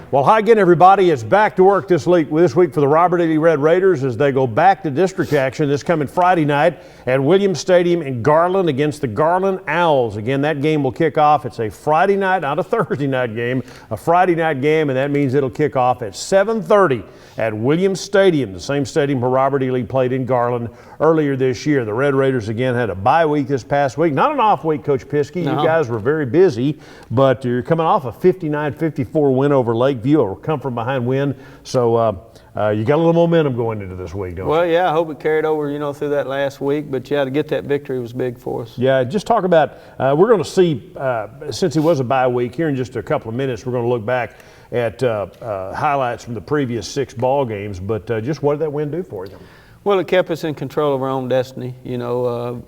Well, hi again, everybody. It's back to work this week for the Robert E. Lee Red Raiders as they go back to district action this coming Friday night at Williams Stadium in Garland against the Garland Owls. Again, that game will kick off. It's a Friday night, not a Thursday night game, a Friday night game, and that means it'll kick off at 7:30 at Williams Stadium, the same stadium where Robert E. Lee played in Garland earlier this year. The Red Raiders again had a bye week this past week. Not an off week, Coach Piskey. No. You guys were very busy, but you're coming off a 59-54 win over Lakeview, a come from behind win. So you got a little momentum going into this week, don't you? Well, yeah, I hope it carried over, through that last week. But yeah, to get that victory was big for us. Yeah, just talk about, we're going to see, since it was a bye week, here in just a couple of minutes, we're going to look back at highlights from the previous 6 ball games. But just what did that win do for you? Well, it kept us in control of our own destiny.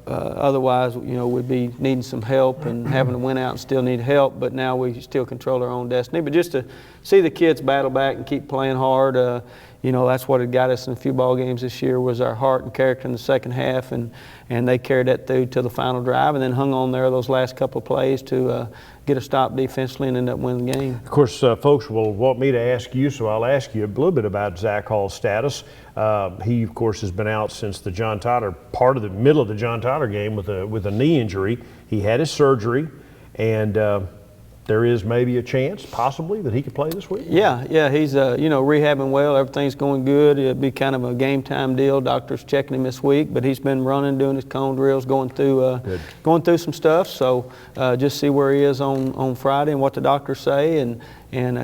Otherwise, we'd be needing some help and having to win out and still need help. But now we still control our own destiny. But just to see the kids battle back and keep playing hard, that's what had got us in a few ball games this year was our heart and character in the second half, and they carried that through to the final drive and then hung on there those last couple of plays to get a stop defensively and end up winning the game. Of course, folks will want me to ask you, so I'll ask you a little bit about Zach Hall's status. He, of course, has been out since the John Tyler, part of the middle of the John Tyler game with a knee injury. He had his surgery, and there is maybe a chance, possibly, that he could play this week? Yeah, he's, rehabbing well. Everything's going good. It'll be kind of a game time deal. Doctor's checking him this week, but he's been running, doing his cone drills, going through some stuff. So just see where he is on Friday and what the doctors say and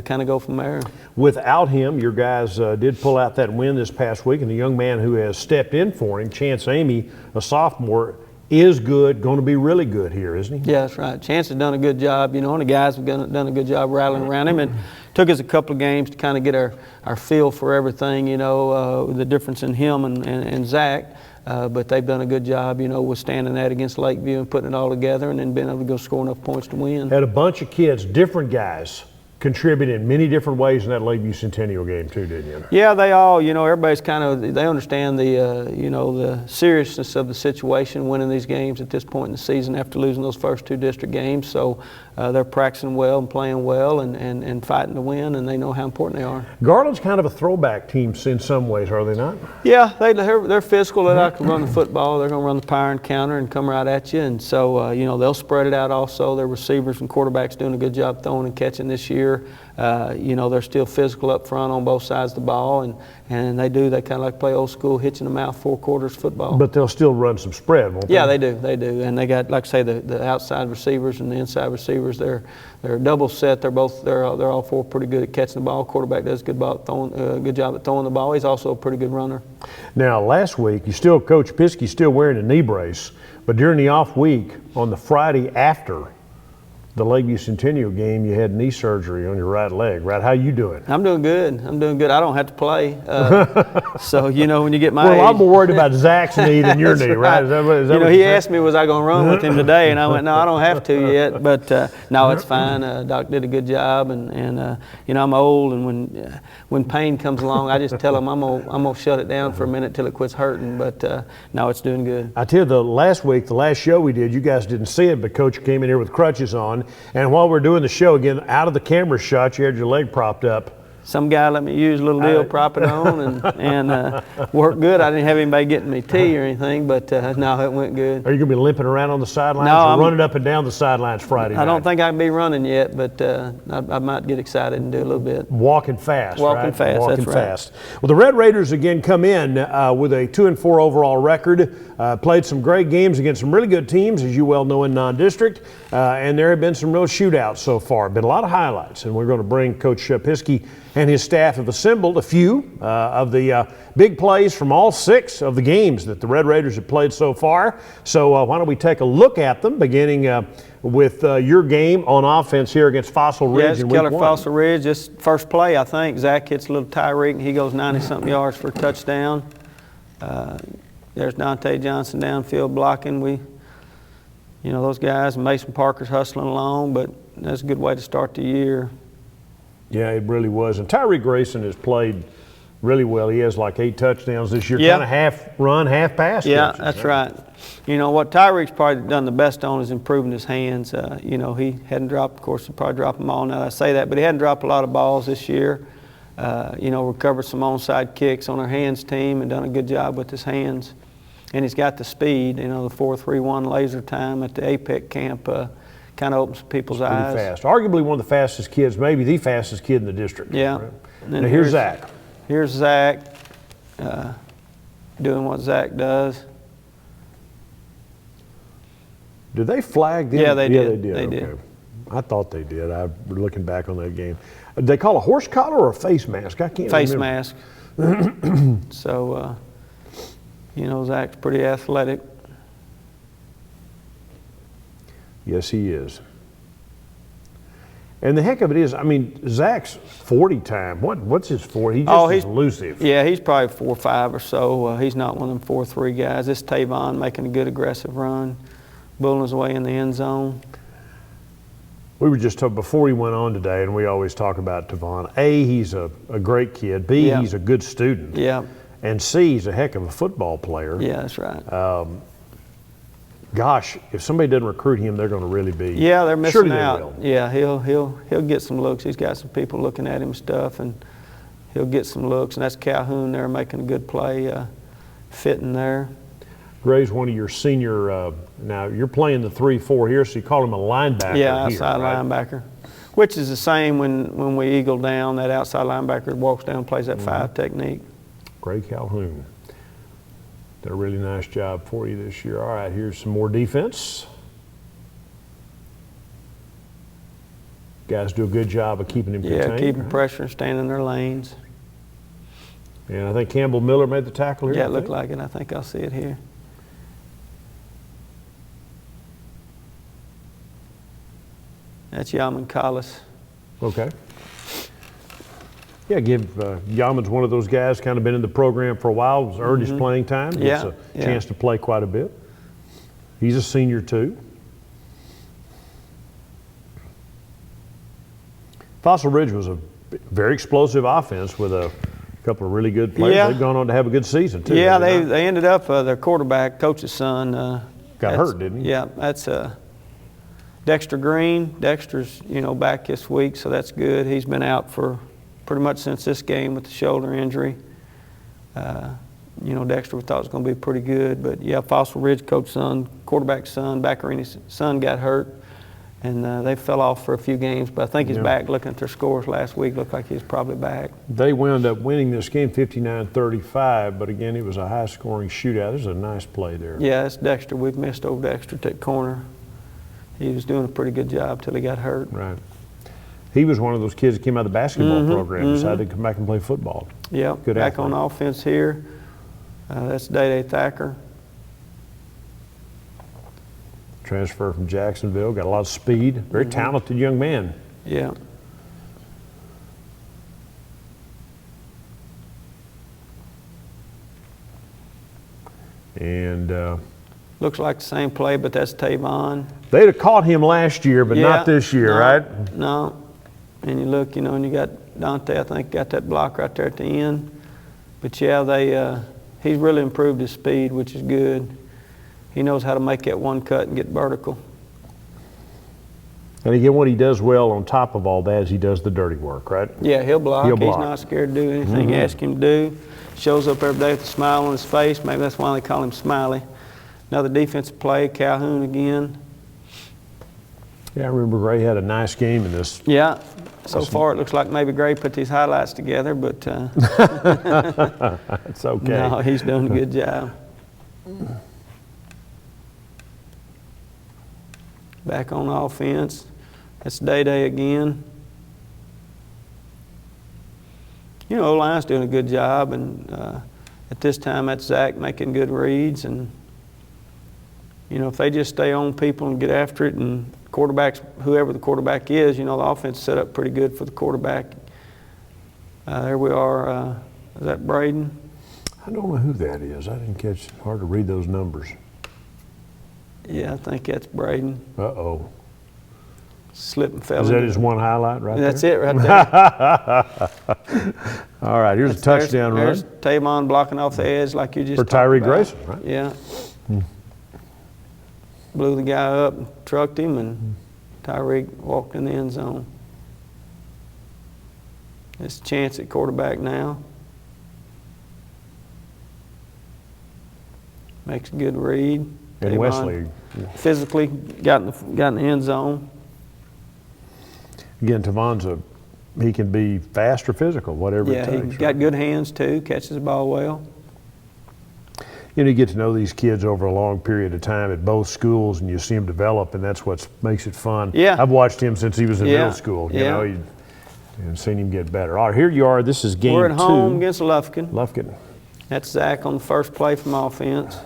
kind of go from there. Without him, your guys did pull out that win this past week, and the young man who has stepped in for him, Chance Amy, a sophomore, is good, going to be really good here, isn't he? Yeah, that's right. Chance has done a good job, and the guys have done a good job rattling around him. And took us a couple of games to kind of get our feel for everything, the difference in him and Zach. But they've done a good job, withstanding that against Lakeview and putting it all together and then being able to go score enough points to win. Had a bunch of kids, different guys, contribute in many different ways in that Lakeview Centennial game too, didn't you? Yeah, they all, everybody's they understand the seriousness of the situation, winning these games at this point in the season after losing those first 2 district games. So they're practicing well and playing well and fighting to win, and they know how important they are. Garland's kind of a throwback team in some ways, are they not? Yeah, they're physical. They like to run the football. They're going to run the power and counter and come right at you. And so, they'll spread it out also. Their receivers and quarterbacks doing a good job throwing and catching this year. They're still physical up front on both sides of the ball, and they kind of like play old school, hitching them out 4 quarters football. But they'll still run some spread, won't they? Yeah, they do. And they got, like I say, the outside receivers and the inside receivers. They're double set. They're all 4 pretty good at catching the ball. Quarterback does good job at throwing the ball. He's also a pretty good runner. Now, last week, Coach Piskey's still wearing a knee brace, but during the off week, on the Friday after the Lakeview Centennial game, you had knee surgery on your right leg, right? How you doing? I'm doing good. I don't have to play. So, when you get my age. Well, I'm more worried about Zach's knee than your kney, right? Is that he asked me, was I going to run with him today? And I went, no, I don't have to yet. But, no, it's fine. Doc did a good job. And I'm old, and when pain comes along, I just tell him I'm gonna shut it down for a minute till it quits hurting. But, no, it's doing good. I tell you, the last show we did, you guys didn't see it, but Coach came in here with crutches on. And while we're doing the show, again, out of the camera shot, you had your leg propped up. Some guy let me use a little deal, prop it on, and worked good. I didn't have anybody getting me tea or anything, but no, it went good. Are you going to be limping around on the sidelines or running up and down the sidelines Friday night? I don't think I'd be running yet, but I might get excited and do a little bit. Walking fast, Walking fast, Walking that's fast. Right. Well, the Red Raiders again come in with a 2-4 overall record. Played some great games against some really good teams, as you well know, in non-district, and there have been some real shootouts so far. Been a lot of highlights, and we're going to bring Coach Piskey and his staff have assembled a few of the big plays from all 6 of the games that the Red Raiders have played so far. So why don't we take a look at them, beginning with your game on offense here against Fossil Ridge in week Keller 1. Fossil Ridge. This first play, I think, Zach hits a little Tyreek, and he goes 90-something yards for a touchdown. There's Dante Johnson downfield blocking. Those guys, Mason Parker's hustling along, but that's a good way to start the year. Yeah, it really was. And Tyree Grayson has played really well. He has like 8 touchdowns this year, Yeah. kind of half run, half pass. Yeah, catches, that's right. What Tyreek's probably done the best on is improving his hands. He hadn't dropped, of course, he'll probably drop them all now that I say that, but he hadn't dropped a lot of balls this year. Recovered some onside kicks on our hands team and done a good job with his hands. And he's got the speed, the 4.31 laser time at the APEC camp kind of opens people's eyes. Pretty fast. Arguably one of the fastest kids, maybe the fastest kid in the district. Yeah. Right? And then Now here's Zach. Here's Zach doing what Zach does. Did they flag them? Yeah, they did. They did. They Okay. did. I thought they did. I'm looking back on that game. Did they call a horse collar or a face mask? I can't Face remember. mask. So, Zach's pretty athletic. Yes, he is. And the heck of it is, Zach's 40 time. What's his 40? He's elusive. Yeah, he's probably 4.5 or so. He's not one of them 4.3 guys. This Tavon making a good aggressive run, bulling his way in the end zone. We were just talking before he went on today, and we always talk about Tavon. A, he's a great kid. B, Yeah. he's a good student. Yeah. And C, he's a heck of a football player. Yeah, that's right. Gosh, if somebody doesn't recruit him, they're going to really be. Yeah, they're missing surely they out. will. Yeah, he'll get some looks. He's got some people looking at him and stuff, and he'll get some looks. And that's Calhoun there making a good play, fitting there. Gray's one of your senior. Now you're playing the 3-4 here, so you call him a linebacker. Yeah, here, outside right? linebacker, which is the same when we eagle down. That outside linebacker walks down, plays that 5 technique. Gray Calhoun did a really nice job for you this year. All right, here's some more defense. Guys do a good job of keeping him contained. Yeah, keeping pressure and staying in their lanes. And I think Campbell Miller made the tackle here. Yeah, it looked like it. I think I'll see it here. That's Yaman Collis. Okay. Yeah, Yaman's one of those guys, kind of been in the program for a while, has earned his playing time. Yeah, Gets a yeah. chance to play quite a bit. He's a senior too. Fossil Ridge was a very explosive offense with a couple of really good players. Yeah. They've gone on to have a good season too. Yeah, have they not? they ended up, their quarterback, coach's son. Got hurt, didn't he? Yeah, that's Dexter Green. Dexter's, back this week, so that's good. He's been out for pretty much since this game with the shoulder injury. Dexter we thought was going to be pretty good, but yeah, Fossil Ridge coach's son, quarterback's son, Baccarini's son got hurt, and they fell off for a few games, but I think he's back. Looking at their scores last week, looked like he's probably back. They wound up winning this game 59-35, but again, it was a high-scoring shootout. This is a nice play there. Yeah, that's Dexter. We've missed old Dexter at that corner. He was doing a pretty good job till he got hurt. Right. He was one of those kids that came out of the basketball program, decided to come back and play football. Yep, Good back athlete. on offense here. That's Day-Day Thacker. Transfer from Jacksonville, got a lot of speed, very talented young man. Yeah. And Looks like the same play, but that's Tavon. they'd have caught him last year, but not this year, no, right? No. And you look, and you got Dante, I think, got that block right there at the end. But yeah, he's really improved his speed, which is good. He knows how to make that one cut and get vertical. And again, what he does well on top of all that is he does the dirty work, right? Yeah, he'll block. He'll block. He's not scared to do anything you ask him to do. Shows up every day with a smile on his face. Maybe that's why they call him Smiley. Another defensive play, Calhoun again. Yeah, I remember Gray had a nice game in this. Yeah. So far, it looks like maybe Gray put these highlights together, but It's okay. no, he's doing a good job. Back on offense. That's Day-Day again. You know, O-line's doing a good job, and at this time, that's Zach making good reads, and you know, if they just stay on people and get after it, and quarterbacks, whoever the quarterback is, you know, the offense is set up pretty good for the quarterback. There we are. Is that Braden? I don't know who that is. I didn't catch. Hard to read those numbers. Yeah, I think that's Braden. Uh-oh. Slipped and fell. Is that his one highlight right That's there? it right there. All right, here's a touchdown run. There's Tavon blocking off the edge like you just For talked Tyree about. Grayson, right? Yeah. Blew the guy up and trucked him, and Tyreek walked in the end zone. It's a chance at quarterback now. Makes a good read. And Tavon Wesley. physically got in the end zone. Again, Tavon's he can be fast or physical, whatever it Yeah, takes. he's got good hands too, catches the ball well. You know, you get to know these kids over a long period of time at both schools, and you see them develop, and that's what makes it fun. Yeah. I've watched him since he was in Yeah. middle school. You Yeah. know, and seen him get better. All right, here you are. This is game We're at 2. home against Lufkin. Lufkin. That's Zach on the first play from offense.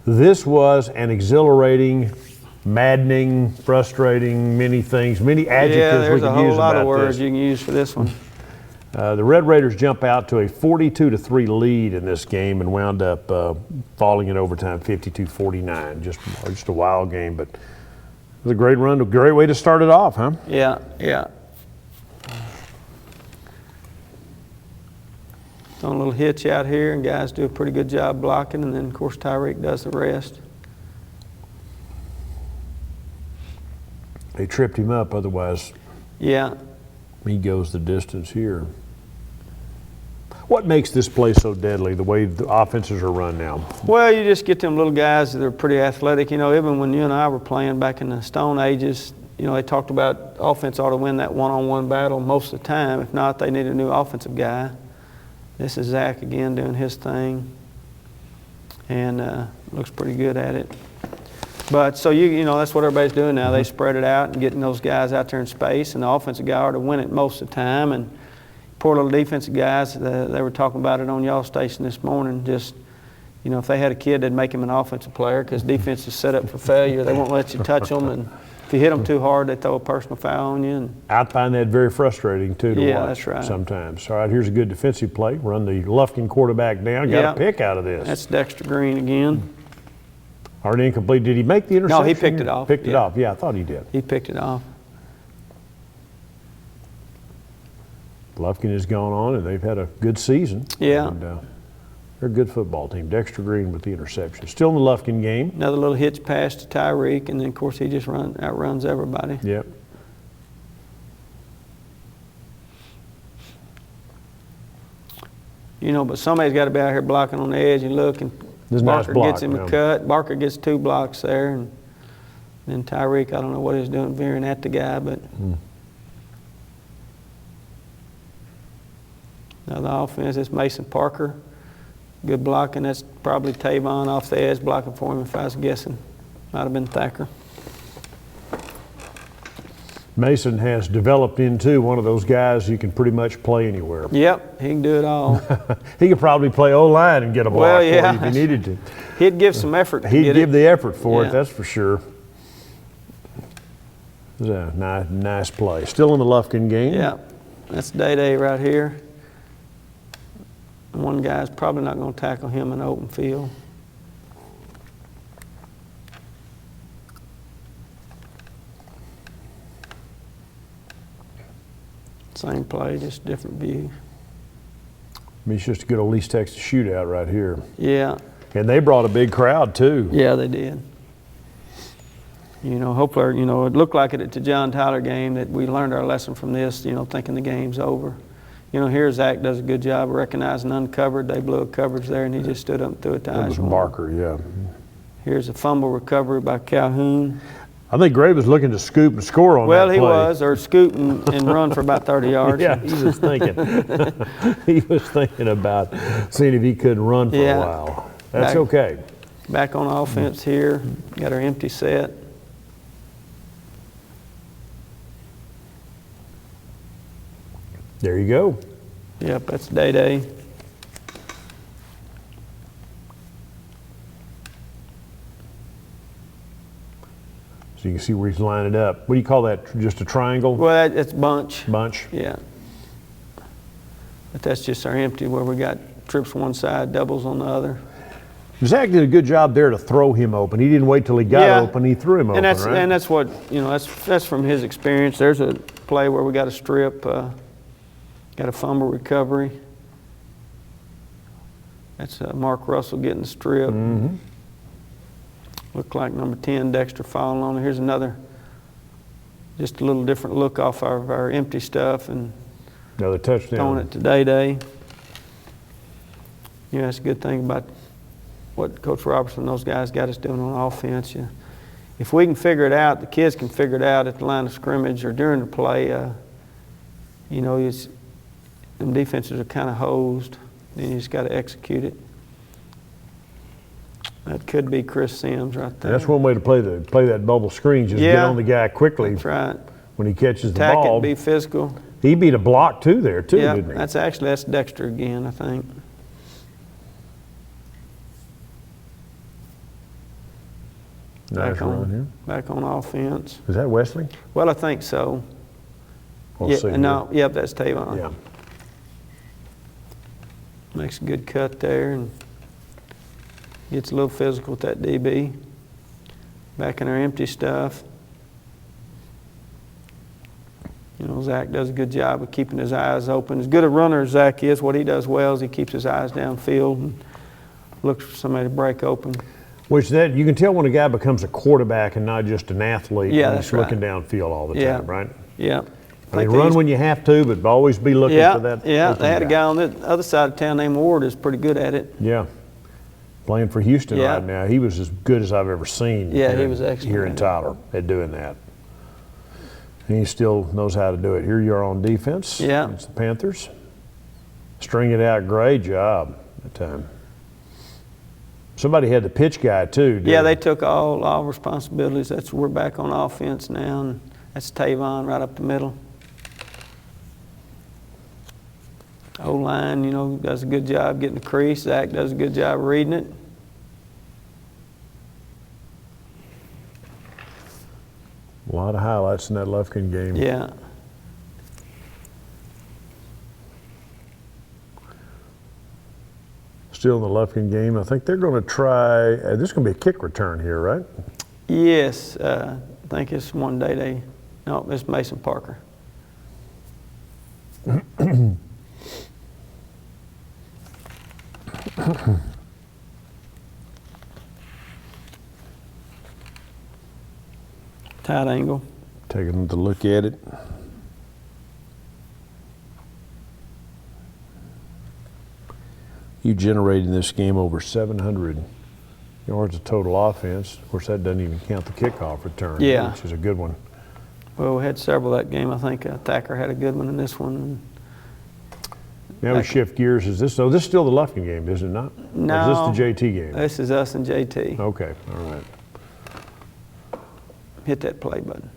This was an exhilarating, maddening, frustrating, many things, many Yeah, adjectives we there's a could whole use lot about of words this. you can use for this one. The Red Raiders jump out to a 42-3 lead in this game and wound up falling in overtime 52-49. Just a wild game, but it was a great run, a great way to start it off, huh? Yeah, yeah. Throwing a little hitch out here, and guys do a pretty good job blocking, and then, of course, Tyreek does the rest. They tripped him up, otherwise Yeah. he goes the distance here. What makes this play so deadly, the way the offenses are run now? Well, you just get them little guys that are pretty athletic. You know, even when you and I were playing back in the Stone Ages, you know, they talked about offense ought to win that one-on-one battle most of the time. If not, they need a new offensive guy. This is Zach again doing his thing, and looks pretty good at it. But so you know that's what everybody's doing now. They spread it out and getting those guys out there in space, and the offensive guy ought to win it most of the time. And poor little defensive guys, they were talking about it on y'all station this morning. Just, you know, if they had a kid, they'd make him an offensive player because defense is set up for failure. They won't let you touch them, and if you hit them too hard, they throw a personal foul on you. And I find that very frustrating, too, to Yeah, watch that's right. sometimes. All right, here's a good defensive play. Run the Lufkin quarterback down. Got Yeah. a pick out of this. that's Dexter Green again. Already incomplete. Did he make the interception? No, he picked here? it off, Picked it yeah. off. Yeah, I thought he did. He picked it off. Lufkin has gone on, and they've had a good season. Yeah. And, they're a good football team. Dexter Green with the interception. Still in the Lufkin game. Another little hitch pass to Tyreek, and then, of course, he just outruns everybody. Yep. You know, but somebody's got to be out here blocking on the edge and look, and This is a nice Barker block, gets him yeah. a cut. Barker gets 2 blocks there, and then Tyreek, I don't know what he's doing, veering at the guy, but now the offense is Mason Parker. Good blocking. That's probably Tavon off the edge blocking for him, if I was guessing. Might have been Thacker. Mason has developed into one of those guys you can pretty much play anywhere. Yep, he can do it all. He could probably play O-line and get a block Well, for you yeah. if he needed to. He'd give some effort to He'd get give it. the effort for Yeah. it, that's for sure. It was a nice play. Still in the Lufkin game. Yeah, that's Day-Day right here. One guy's probably not going to tackle him in the open field. Same play, just different view. I mean, it's just a good old East Texas shootout right here. Yeah, And they brought a big crowd, too. yeah, they did. You know, hopefully, you know, it looked like it at the John Tyler game that we learned our lesson from this, you know, thinking the game's over. You know, here Zach does a good job of recognizing uncovered. They blew a coverage there, and he just stood up and threw it to That was Osborne. Barker, yeah. Here's a fumble recovery by Calhoun. I think Gray was looking to scoop and score on Well, that he play. was, or scoot and run for about 30 yards. Yeah, he was thinking. He was thinking about seeing if he could run for Yeah. a while. That's Back- okay. Back on offense here, got our empty set. There you go. Yep, that's Day. So you can see where he's lining it up. What do you call that? Just a triangle? Well, that's bunch. Bunch? Yeah. But that's just our empty where we got trips one side, doubles on the other. Zach did a good job there to throw him open. He didn't wait till he got Yeah. open. He threw him open, right? And that's what, that's from his experience. There's a play where we got a strip, got a fumble recovery. That's Mark Russell getting the strip. Mm-hmm. Looked like number 10, Dexter, falling on it. Here's another, just a little different look off our empty stuff and Another touchdown. throwing it to Day. Yeah, that's a good thing about what Coach Robertson and those guys got us doing on offense. If we can figure it out, the kids can figure it out at the line of scrimmage or during the play, them defenses are kind of hosed. Then you just got to execute it. That could be Chris Sims right there. That's one way to play that bubble screen. Just get on the guy quickly. That's right. When he catches the Attack ball. it, be physical. He beat a block too there, Yeah, didn't he? that's Dexter again, I think. Nice run here. Back on offense. Is that Wesley? Well, I think so. We'll see. Yep, that's Tavon. Yeah. Makes a good cut there and gets a little physical with that DB. Back in our empty stuff. Zach does a good job of keeping his eyes open. As good a runner as Zach is, what he does well is he keeps his eyes downfield and looks for somebody to break open. Which you can tell when a guy becomes a quarterback and not just an athlete. Yeah, when that's he's looking downfield all the time, right? Yeah. I mean, run when you have to, but always be looking for that. Yeah, open they had a guy on the other side of town named Ward who's pretty good at it. Yeah. Playing for Houston Yeah. right now. He was as good as I've ever seen. Yeah, he here- was excellent Here in at it. Tyler at doing that. And he still knows how to do it. Here you are on defense. Yeah. It's the Panthers. String it out. Great job that time. Somebody had the pitch guy too, didn't Yeah, they? they took all responsibilities. We're back on offense now, and that's Tavon right up the middle. O-line, does a good job getting the crease. Zach does a good job reading it. A lot of highlights in that Lufkin game. Yeah. Still in the Lufkin game. I think they're going to try, this is going to be a kick return here, right? Yes, I think it's one day no, it's Mason Parker. Tight angle. Taking another look at it. You generated in this game over 700 yards of total offense. Of course, that doesn't even count the kickoff return, Yeah. which is a good one. Well, we had several that game. I think Thacker had a good one in this one. Now we shift gears. This is still the Lufkin game, is it not? No. Or is this the JT game? This is us and JT. Okay, all right. Hit that play button.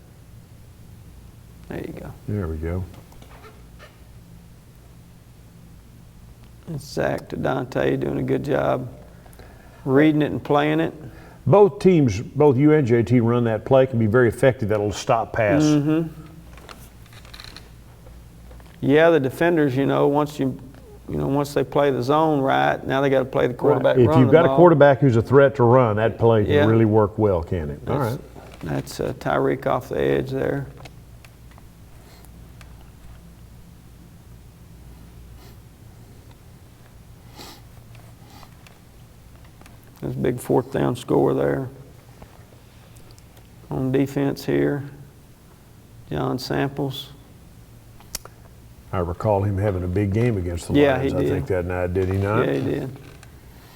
There you go. There we go. It's Zach to Dante doing a good job reading it and playing it. Both teams, both you and JT, run that play, can be very effective. That little stop pass. Mm-hmm. Yeah, the defenders, once they play the zone right, now they got to play the quarterback If running you've got the a ball. quarterback who's a threat to run, that play can Yeah. really work well, can it? All right. That's Tyreek off the edge there. There's a big fourth down score there. On defense here, John Samples. I recall him having a big game against the Yeah, Lions. he I did. think that night, did he not? Yeah, he did.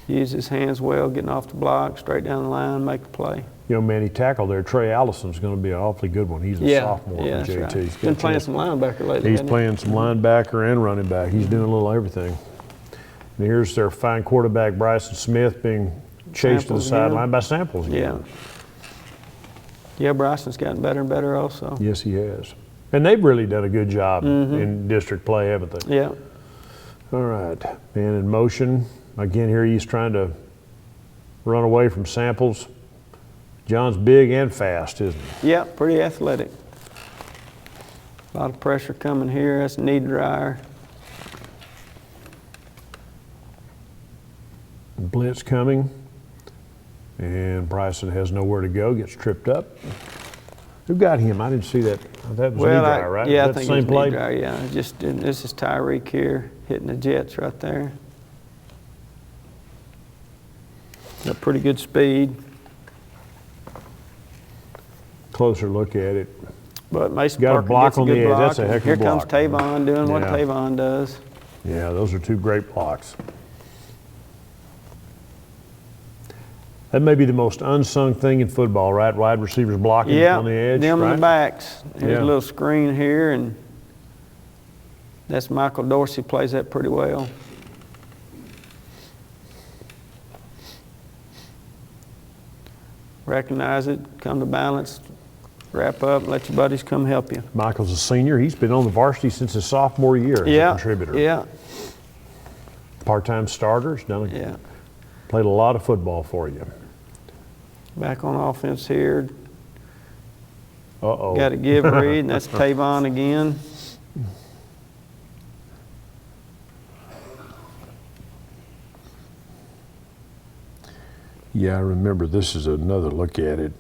Used his hands well, getting off the block, straight down the line, make the play. Man, he tackled there. Trey Allison's going to be an awfully good one. He's a sophomore yeah, for that's JT. right. Been playing some linebacker lately. He's hasn't he? playing some linebacker and running back. He's doing a little everything. And here's their fine quarterback, Bryson Smith, being chased to the Samples again. sideline by Samples again. Yeah. Yeah, Bryson's gotten better and better also. Yes, he has. And they've really done a good job in district play, haven't they? Yeah. All right, man in motion. Again, here he's trying to run away from Samples. John's big and fast, isn't he? Yeah, pretty athletic. A lot of pressure coming here. That's a knee dryer. Blitz coming. And Bryson has nowhere to go, gets tripped up. Who got him? I didn't see that. That was knee dryer, right? Yeah, I Is that think the it same was play? knee dryer, yeah. This is Tyreek here hitting the Jets right there. Got pretty good speed. Closer look at it. But Mason Got a Parker block gets a on good the edge. block. That's a heck of a Here comes block. Tavon doing what Yeah. Tavon does. Yeah, those are two great blocks. That may be the most unsung thing in football, right? Wide receivers blocking Yeah, on the edge, them right? in the backs. Here's Yeah. a little screen here, and that's Michael Dorsey plays that pretty well. Recognize it, come to balance, wrap up, let your buddies come help you. Michael's a senior. He's been on the varsity since his sophomore year as a Yeah, contributor. yeah, Part-time starters, yeah. played a lot of football for you. Back on offense here. Uh-oh. Got to give read, and that's Tavon again. Yeah, I remember. This is another look at it.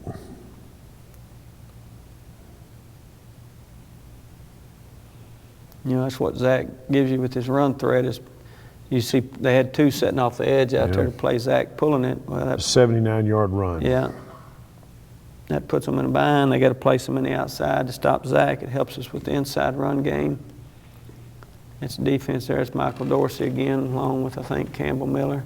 You know, that's what Zach gives you with his run threat is you see they had two setting off the edge out there to play Zach pulling it. Well, that's, 79-yard run. yeah. That puts them in a bind. They got to place them in the outside to stop Zach. It helps us with the inside run game. It's defense there. It's Michael Dorsey again, along with, I think, Campbell Miller.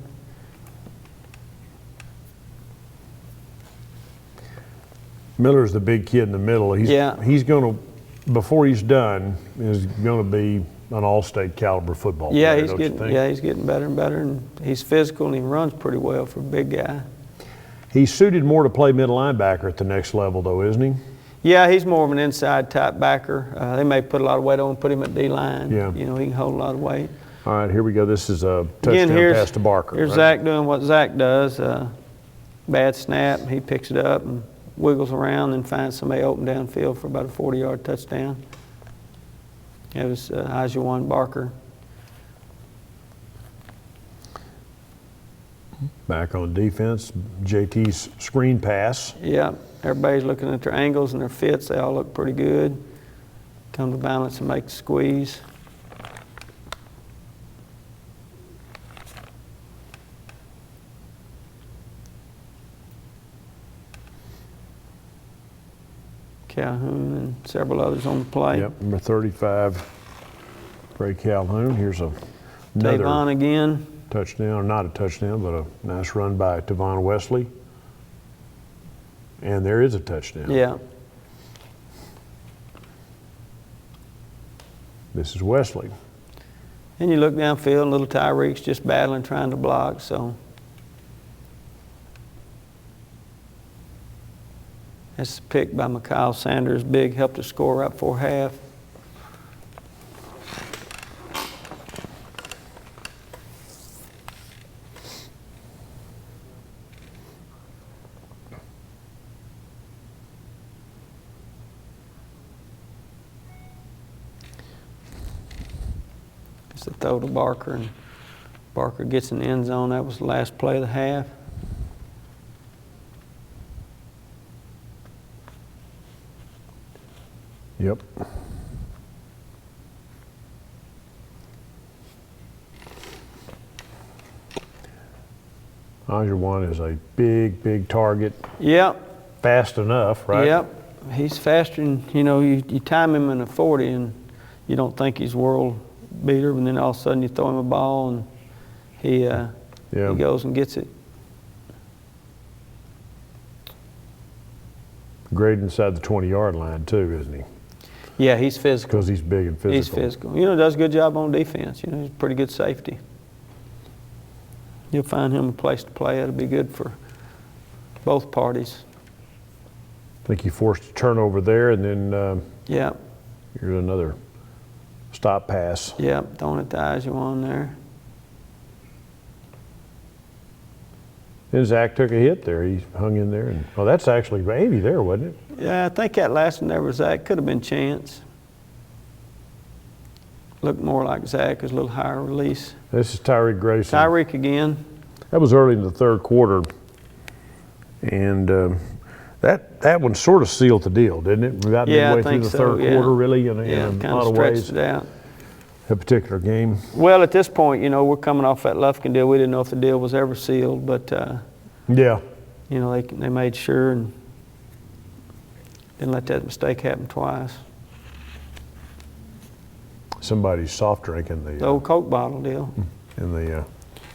Miller's the big kid in the middle. He's going to, before he's done, is going to be an all-state caliber football Yeah, player, he's don't you getting think? yeah he's getting better and better, and he's physical and he runs pretty well for a big guy. He's suited more to play middle linebacker at the next level, though, isn't he? Yeah, he's more of an inside type backer. They may put a lot of weight on him, put him at D-line. Yeah. You know, he can hold a lot of weight. All right, here we go. This is a Again, touchdown pass to Barker. Here's right? Zach doing what Zach does. Bad snap, he picks it up and wiggles around and finds somebody open downfield for about a 40-yard touchdown. It was Ajuan Barker. Back on defense, JT's screen pass. Yeah, everybody's looking at their angles and their fits. They all look pretty good. Come to balance and make the squeeze. Calhoun and several others on the play. Yep, number 35, Ray Calhoun. Here's another Tavon again. touchdown, or not a touchdown, but a nice run by Tavon Wesley. And there is a touchdown. Yeah. This is Wesley. And you look downfield, little Tyreek's just battling, trying to block, so. That's a pick by Mikhail Sanders. Big, helped us score right before half. It's a throw to Barker, and Barker gets in the end zone. That was the last play of the half. Yep. Ajuan is a big, big target. Yep. Fast enough, right? Yep. He's faster than, you know, you time him in a 40 and you don't think he's world beater, and then all of a sudden you throw him a ball and he goes and gets it. Great inside the 20-yard line, too, isn't he? Yeah, he's physical. Because he's big and physical. He's physical. You know, does a good job on defense. You know, he's a pretty good safety. You'll find him a place to play. It'll be good for both parties. I think he forced a turnover there, and then Yeah. Here's another stop pass. Yep, throwing it to Ijuan there. Then Zach took a hit there. He hung in there. And well, that's actually Avey there, wasn't it? Yeah, I think that last one there was Zach. Could have been Chance. Looked more like Zach. It was a little higher release. This is Tyreek Grayson. Tyreek again. That was early in the third quarter. And that one sort of sealed the deal, didn't it? About Yeah, I midway through think the so, third yeah. quarter, really, in Yeah, a kind lot of of stretched ways. it out. That particular game. Well, at this point, you know, we're coming off that Lufkin deal. We didn't know if the deal was ever sealed, but, Yeah. you know, they made sure and didn't let that mistake happen twice. Somebody's soft drinking The old Coke bottle deal. in the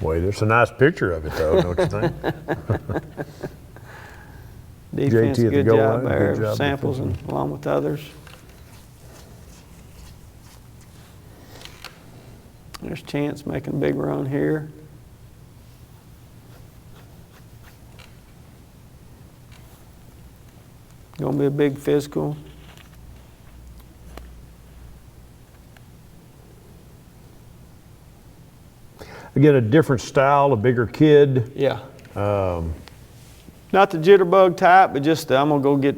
way. There's a nice picture of it, though, don't you think? Defense, JT at the good goal job line, there. good job Samples and defensively. along with others. There's Chance making a big run here. Gonna be a big physical. Again, a different style, a bigger kid. Yeah. Not the jitterbug type, but just I'm going to go get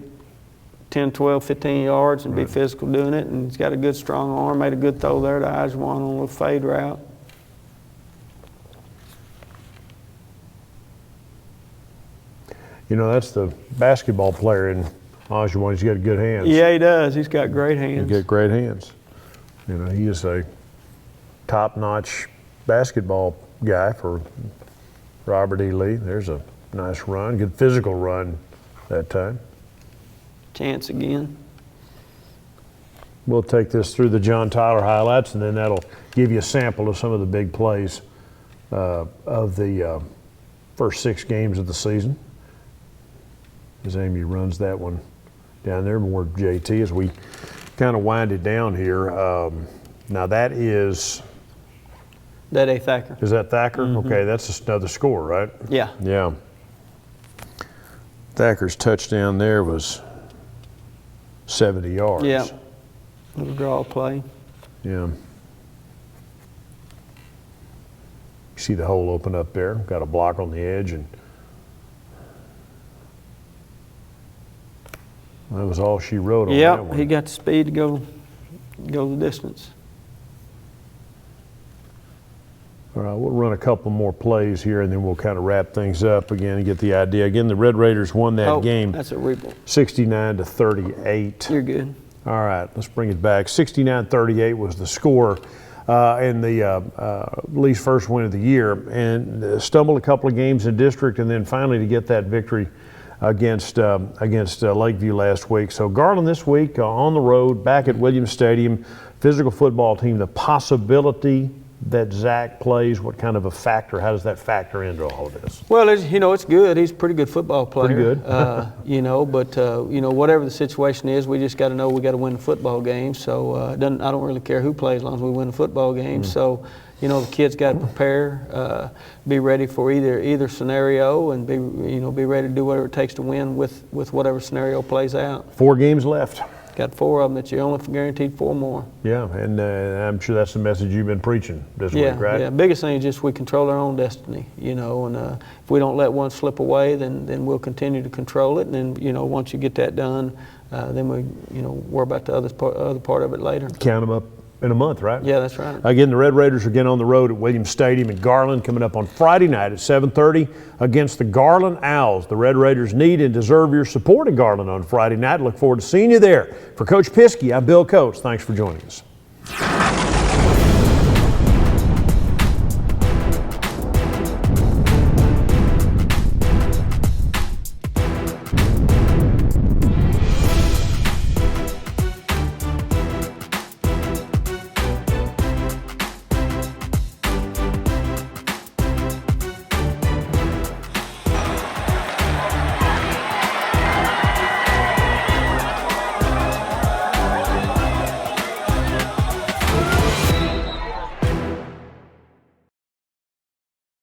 10, 12, 15 yards and be physical doing it. And he's got a good, strong arm. Made a good throw there to Ijuan on a little fade route. You know, that's the basketball player in Oshawa. He's got good hands. Yeah, he does. He's got great hands. He's got great hands. You know, he is a top-notch basketball guy for Robert E. Lee. There's a nice run, good physical run that time. Chance again. We'll take this through the John Tyler highlights, and then that'll give you a sample of some of the big plays of the first 6 games of the season. As Amy runs that one down there, more JT as we kind of wind it down here. Now that is That Thacker. that Thacker? Okay, that's another score, right? Yeah. Yeah. Thacker's touchdown there was 70 yards. Yeah. Little draw play. Yeah. You see the hole open up there. Got a block on the edge, and that was all she wrote on that Yep, one. he got the speed to go the distance. All right, we'll run a couple more plays here, and then we'll kind of wrap things up again and get the idea. Again, the Red Raiders won that game That's a rebull. 69-38. You're good. All right, let's bring it back. 69-38 was the score in the Lee's first win of the year, and stumbled a couple of games in district, and then finally to get that victory against Lakeview last week. So Garland this week on the road, back at Williams Stadium, physical football team. The possibility that Zach plays, what kind of a factor? How does that factor into all of this? Well, it's good. He's a pretty good football player. Pretty good. But whatever the situation is, we just got to know we got to win the football game. So I don't really care who plays as long as we win the football game. So, the kids got to prepare, be ready for either scenario, and be ready to do whatever it takes to win with whatever scenario plays out. 4 games left. Got 4 of them that you're only guaranteed 4 more. Yeah, and I'm sure that's the message you've been preaching this week, right? Yeah, biggest thing is just we control our own destiny, and if we don't let one slip away, then we'll continue to control it, and then, once you get that done, then we, worry about the other part of it later. Count them up in a month, right? Yeah, that's right. Again, the Red Raiders are again on the road at Williams Stadium in Garland, coming up on Friday night at 7:30 against the Garland Owls. The Red Raiders need and deserve your support in Garland on Friday night. Look forward to seeing you there. For Coach Piskey, I'm Bill Coates. Thanks for joining us.